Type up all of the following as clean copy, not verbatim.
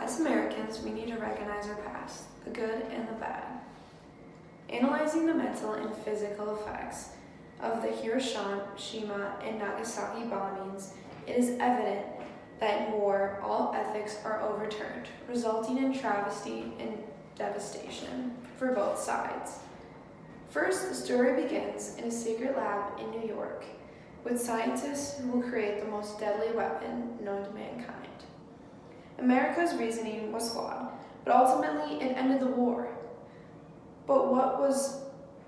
As Americans, we need to recognize our past, the good and the bad. Analyzing the mental and physical effects of the Hiroshima and Nagasaki bombings, it is evident that in war, all ethics are overturned, resulting in travesty and devastation for both sides. First, the story begins in a secret lab in New York with scientists who will create the most deadly weapon known to mankind. America's reasoning was flawed, but ultimately it ended the war. But was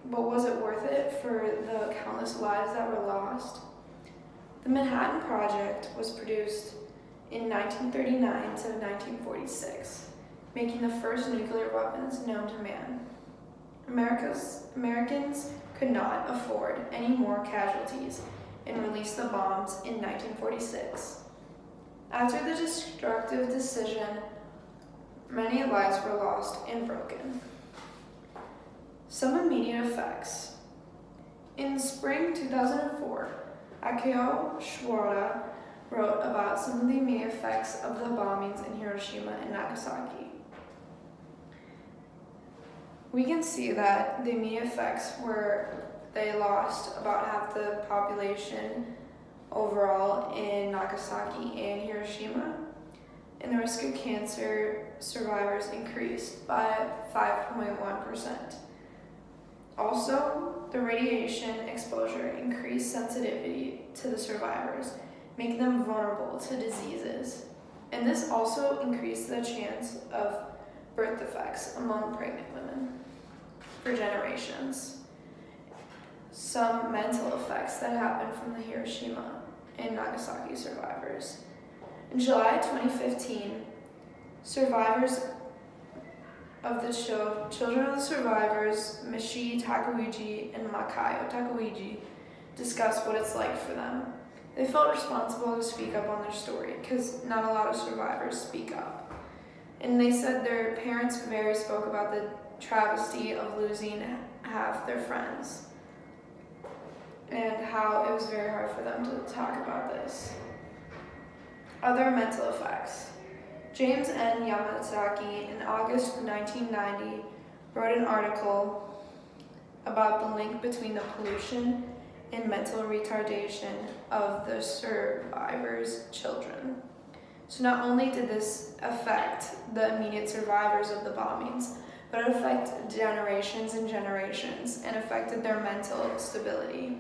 it worth it for the countless lives that were lost? The Manhattan Project was produced in 1939 to 1946, making the first nuclear weapons known to man. Americans could not afford any more casualties and released the bombs in 1946. After the destructive decision, many lives were lost and broken. Some immediate effects. In spring 2004, Akio Shwara wrote about some of the immediate effects of the bombings in Hiroshima and Nagasaki. We can see that the immediate effects were they lost about half the population overall in Nagasaki and Hiroshima, and the risk of cancer survivors increased by 5.1%. Also, the radiation exposure increased sensitivity to the survivors, making them vulnerable to diseases. And this also increased the chance of birth defects among pregnant women for generations. Some mental effects that happened from the Hiroshima and Nagasaki survivors. In July 2015, survivors of the children of the survivors, Mishi Takeuchi and Makayo Takeuchi, discussed what it's like for them. They felt responsible to speak up on their story because not a lot of survivors speak up. And they said their parents spoke about the travesty of losing half their friends and how it was very hard for them to talk about this. Other mental effects. James N. Yamazaki in August 1990 wrote an article about the link between the pollution and mental retardation of the survivors' children. So not only did this affect the immediate survivors of the bombings, but it affected generations and generations and affected their mental stability.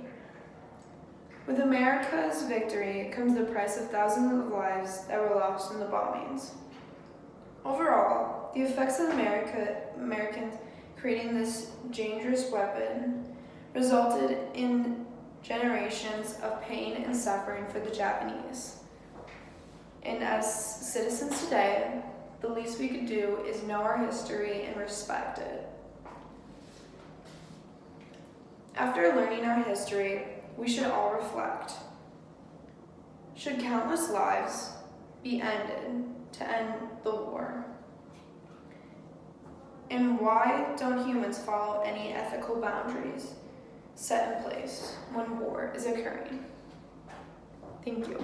With America's victory comes the price of thousands of lives that were lost in the bombings. Overall, the effects of Americans creating this dangerous weapon resulted in generations of pain and suffering for the Japanese. And as citizens today, the least we could do is know our history and respect it. After learning our history, we should all reflect. Should countless lives be ended to end the war? And why don't humans follow any ethical boundaries set in place when war is occurring? Thank you.